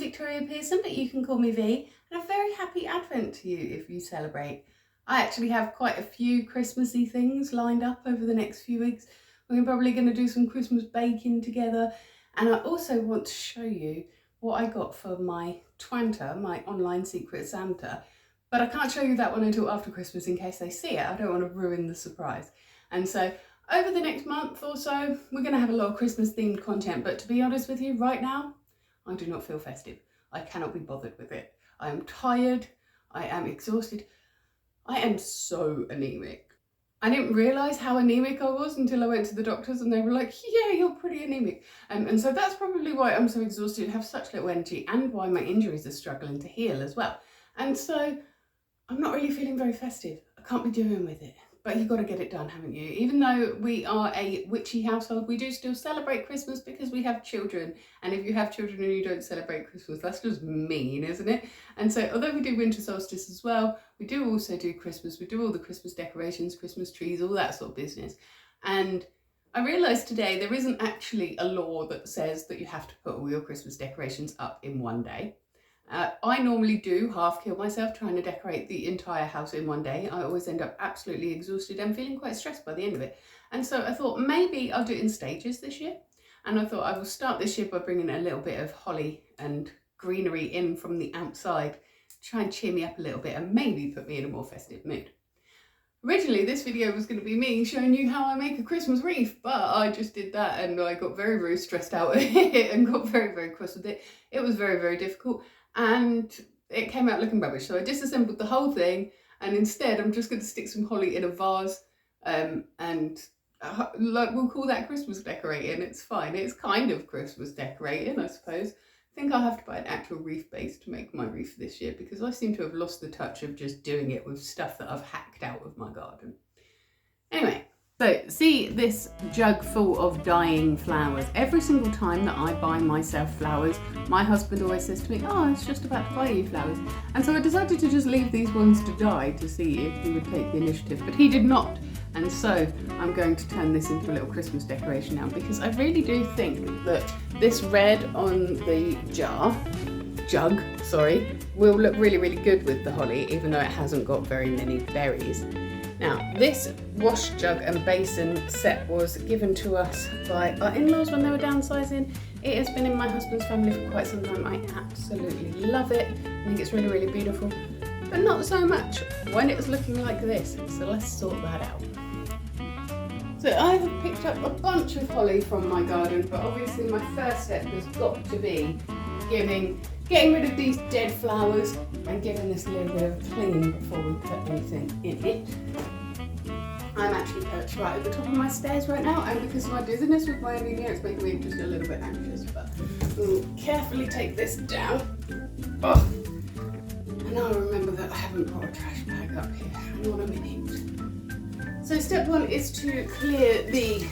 Victoria Pearson, but you can call me V, and a very happy Advent to you if you celebrate. I actually have quite a few Christmassy things lined up over the next few weeks. We're probably going to do some Christmas baking together, and I also want to show you what I got for my Twanta, my online Secret Santa, but I can't show you that one until after Christmas in case they see it. I don't want to ruin the surprise. And so over the next month or so, we're going to have a lot of Christmas themed content, but to be honest with you, right now, I do not feel festive. I cannot be bothered with it. I am tired. I am exhausted. I am so anemic. I didn't realise how anemic I was until I went to the doctors and they were like, yeah, you're pretty anemic. And so that's probably why I'm so exhausted, have such little energy, and why my injuries are struggling to heal as well. And so I'm not really feeling very festive. I can't be doing with it. But you've got to get it done, haven't you? Even though we are a witchy household, we do still celebrate Christmas because we have children. And if you have children and you don't celebrate Christmas, that's just mean, isn't it? And so although we do winter solstice as well, we do also do Christmas. We do all the Christmas decorations, Christmas trees, all that sort of business. And I realised today there isn't actually a law that says that you have to put all your Christmas decorations up in one day. I normally do half kill myself trying to decorate the entire house in one day. I always end up absolutely exhausted and feeling quite stressed by the end of it. And so I thought maybe I'll do it in stages this year. And I thought I will start this year by bringing a little bit of holly and greenery in from the outside, try and cheer me up a little bit and maybe put me in a more festive mood. Originally, this video was going to be me showing you how I make a Christmas wreath, but I just did that and I got very, very stressed out with it and got very, very cross with it. It was very, very difficult. And it came out looking rubbish. So I disassembled the whole thing, and instead I'm just going to stick some holly in a vase and we'll call that Christmas decorating. It's fine. It's kind of Christmas decorating, I suppose. I think I'll have to buy an actual wreath base to make my wreath this year because I seem to have lost the touch of just doing it with stuff that I've hacked out of my garden. Anyway. So see this jug full of dying flowers. Every single time that I buy myself flowers, my husband always says to me, oh, I was just about to buy you flowers. And so I decided to just leave these ones to die to see if he would take the initiative, but he did not. And so I'm going to turn this into a little Christmas decoration now because I really do think that this red on the jug, will look really, really good with the holly, even though it hasn't got very many berries. Now, this wash jug and basin set was given to us by our in-laws when they were downsizing. It has been in my husband's family for quite some time. I absolutely love it. I think it's really, really beautiful, but not so much when it's looking like this. So let's sort that out. So I have picked up a bunch of holly from my garden, but obviously my first step has got to be getting rid of these dead flowers and giving this a little bit of clean before we put anything in it. I'm actually perched right at the top of my stairs right now, and because of my dizziness with my anemia, it's making me just a little bit anxious, but we'll carefully take this down. Oh. And now I remember that I haven't brought a trash bag up here. Hang on a minute. So step one is to clear the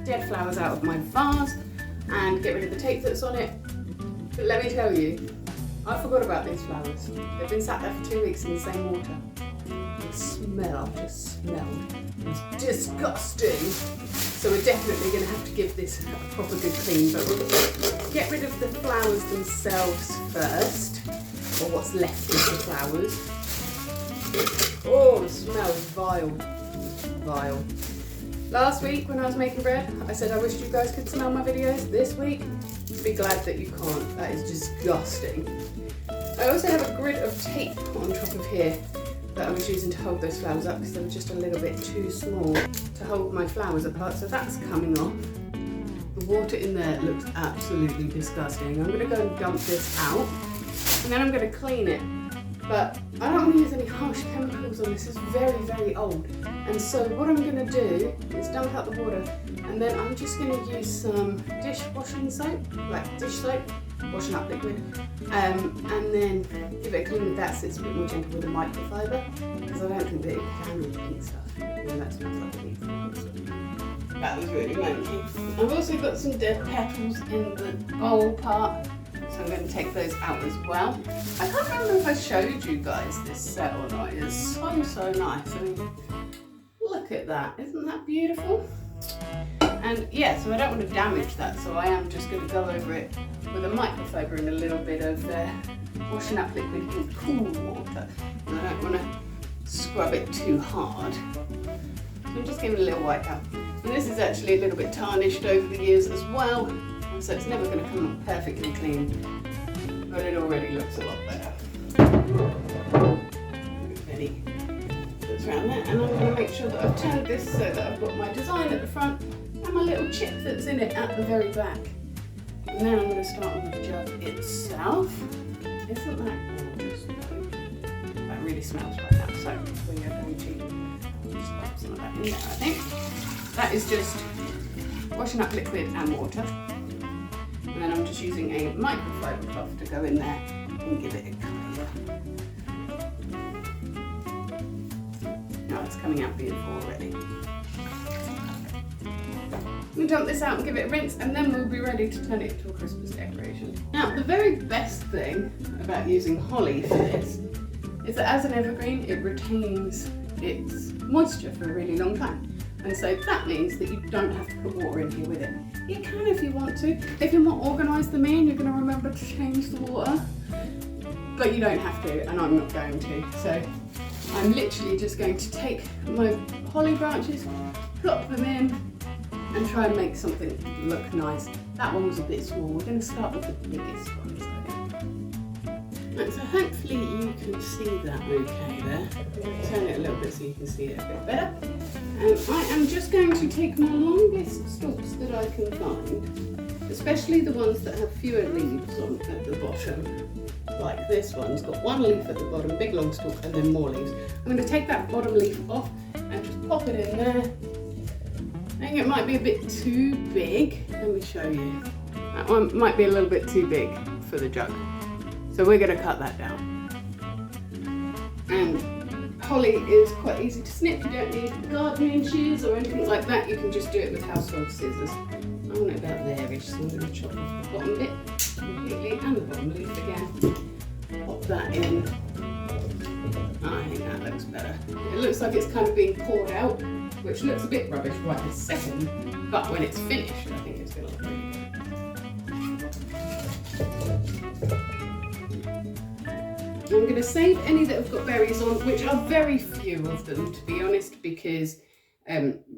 dead flowers out of my vase and get rid of the tape that's on it. But let me tell you, I forgot about these flowers. They've been sat there for 2 weeks in the same water. The smell, I've just smelled. It's disgusting. So we're definitely going to have to give this a proper good clean, but we'll get rid of the flowers themselves first, or what's left of the flowers. Oh, the smell is vile. Vile. Last week when I was making bread, I said I wished you guys could smell my videos. This week, be glad that you can't. That is disgusting. I also have a grid of tape on top of here that I was using to hold those flowers up because they were just a little bit too small to hold my flowers apart, so that's coming off. The water in there looks absolutely disgusting. I'm going to go and dump this out and then I'm going to clean it. But I don't want to use any harsh chemicals on this. It's very, very old. And so what I'm going to do is dump out the water, and then I'm just going to use some dishwashing soap, like dish soap, washing up liquid, and then give it a clean with that so it's a bit more gentle with the microfiber, because I don't think that it can handle the pink stuff. Yeah, that smells like a pink stuff. That was really manky. I've also got some dead petals in the bowl part, so I'm going to take those out as well. I can't remember if I showed you guys this set or not. It's so, so nice. I mean, look at that. Isn't that beautiful? And yeah, so I don't want to damage that, so I am just going to go over it with a microfiber and a little bit of washing up liquid in cool water. And I don't want to scrub it too hard. So I'm just giving a little wipe out. And this is actually a little bit tarnished over the years as well, so it's never going to come up perfectly clean, but it already looks a lot better. Ready. That's around there, and I'm going to make sure that I've turned this so that I've got my design at the front and my little chip that's in it at the very back. And then I'm going to start with the jug itself. Isn't that gorgeous? That really smells right now, so we are going to just pop some of that in there, I think. That is just washing up liquid and water. And then I'm just using a microfiber cloth to go in there and give it a colour. Now it's coming out beautiful already. We'll dump this out and give it a rinse, and then we'll be ready to turn it into a Christmas decoration. Now, the very best thing about using holly for this is that as an evergreen, it retains its moisture for a really long time. And so that means that you don't have to put water in here with it. You can if you want to. If you're more organised than me and you're going to remember to change the water, but you don't have to, and I'm not going to. So I'm literally just going to take my holly branches, plop them in, and try and make something look nice. That one was a bit small. We're going to start with the biggest ones, I think. Right, so hopefully you can see that okay there. I'm going to turn it a little bit so you can see it a bit better. And I am just going to take my longest stalks that I can find, especially the ones that have fewer leaves on at the bottom. Like this one's got one leaf at the bottom, big long stalk, and then more leaves. I'm going to take that bottom leaf off and just pop it in there. I think it might be a bit too big. Let me show you. That one might be a little bit too big for the jug. So we're going to cut that down. And holly is quite easy to snip. You don't need gardening shears or anything like that. You can just do it with household scissors. I want it about there-ish, so I'm going to chop off the bottom bit completely and the bottom leaf again. Pop that in. I think that looks better. It looks like it's kind of being poured out, which looks a bit rubbish right this second, but when it's finished, I think it's going to look really good. I'm going to save any that have got berries on, which are very few of them, to be honest, because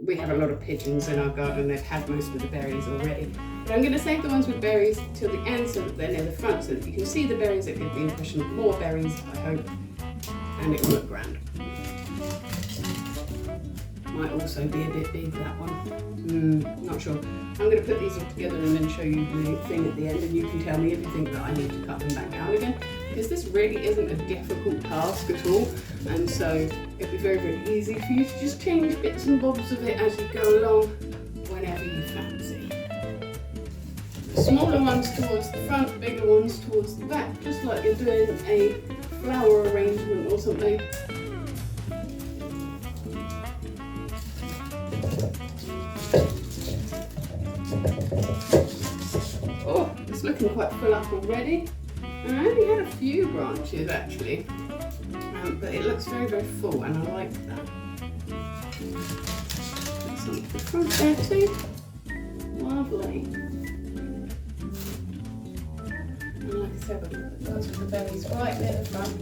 we have a lot of pigeons in our garden. They've had most of the berries already. But I'm going to save the ones with berries till the end so that they're near the front, so that you can see the berries. It gives the impression of more berries, I hope, and it will look grand. Might also be a bit big, that one. Not sure. I'm going to put these all together and then show you the thing at the end, and you can tell me if you think that I need to cut them back down again, because this really isn't a difficult task at all, and so it'll be very, very easy for you to just change bits and bobs of it as you go along whenever you fancy. Smaller ones towards the front, bigger ones towards the back, just like you're doing a flower arrangement or something. Oh, it's looking quite full up already. And I only had a few branches actually, but it looks very, very full, and I like that. Some to the front there too. Lovely. And like I said, we've got the ones with the berries right near the front.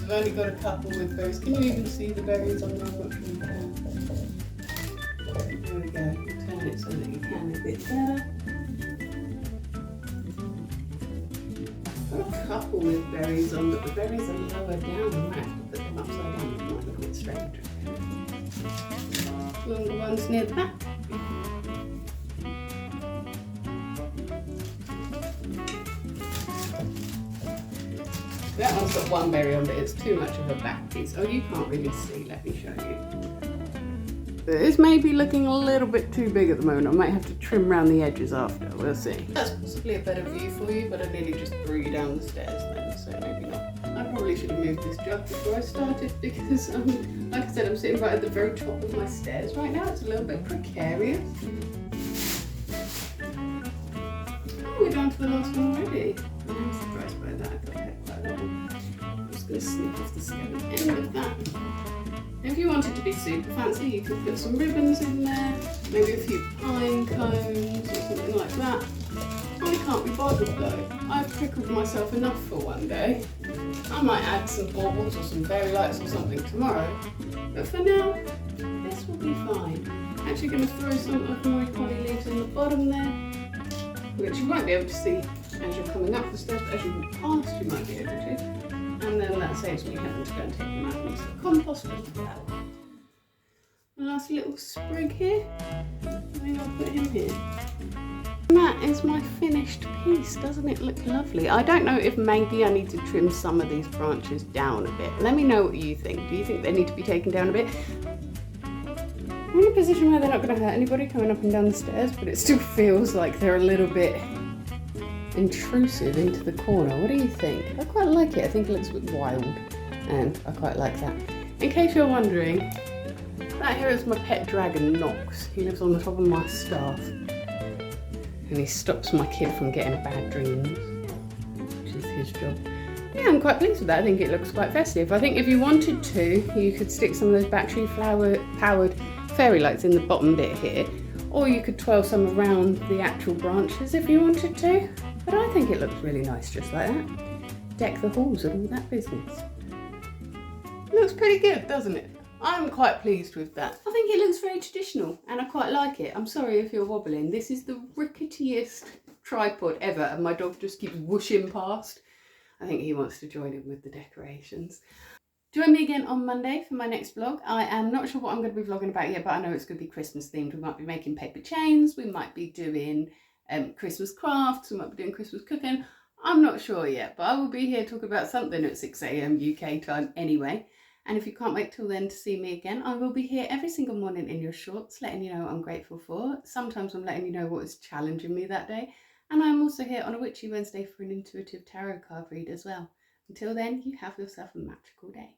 I've only got a couple with berries. Can you even see the berries on there? What can you can? There we go. Turn it so that you can a bit better. Got a couple with berries on, but the berries are lower down. I might have to put them upside down. It might look a bit strange. Longer ones near the back. That one's got one berry on, but it's too much of a back piece. Oh, you can't really see. Let me show you. This may be looking a little bit too big at the moment. I might have to trim around the edges after. We'll see. That's possibly a better view for you, but I nearly just threw you down the stairs then, so maybe not. I probably should have moved this jug before I started, because, like I said, I'm sitting right at the very top of my stairs right now. It's a little bit precarious. Oh, we're down to the last one already. I'm surprised by that. I got hit by that one. I'm just going to snip off the skin end of that. If you want it to be super fancy, you could put some ribbons in there, maybe a few pine cones or something like that. I can't be bothered though. I've trickled myself enough for one day. I might add some baubles or some fairy lights or something tomorrow, but for now, this will be fine. I'm actually going to throw some of my holly leaves in the bottom there, which you won't be able to see as you're coming up the stairs, but as you walk past you might be able to. And then that saves me having to go and take them out into the compost as well. A nice little sprig here. I think I'll put him here. And that is my finished piece. Doesn't it look lovely? I don't know if maybe I need to trim some of these branches down a bit. Let me know what you think. Do you think they need to be taken down a bit? I'm in a position where they're not going to hurt anybody coming up and down the stairs, but it still feels like they're a little bit intrusive into the corner. What do you think? I quite like it. I think it looks a bit wild, and I quite like that. In case you're wondering, that here is my pet dragon, Knox. He lives on the top of my staff, and he stops my kid from getting bad dreams, which is his job. Yeah, I'm quite pleased with that. I think it looks quite festive. I think if you wanted to, you could stick some of those battery powered fairy lights in the bottom bit here, or you could twirl some around the actual branches if you wanted to. But I think it looks really nice just like that. Deck the halls and all that business. Looks pretty good, doesn't it? I'm quite pleased with that. I think it looks very traditional and I quite like it. I'm sorry if you're wobbling. This is the ricketiest tripod ever and my dog just keeps whooshing past. I think he wants to join in with the decorations. Join me again on Monday for my next vlog. I am not sure what I'm going to be vlogging about yet, but I know it's going to be Christmas themed. We might be making paper chains, we might be doing Christmas crafts, we might be doing Christmas cooking. I'm not sure yet, but I will be here talking about something at 6 AM UK time anyway. And if you can't wait till then to see me again, I will be here every single morning in your shorts, letting you know what I'm grateful for. Sometimes I'm letting you know what is challenging me that day. And I'm also here on a Witchy Wednesday for an intuitive tarot card read as well. Until then, you have yourself a magical day.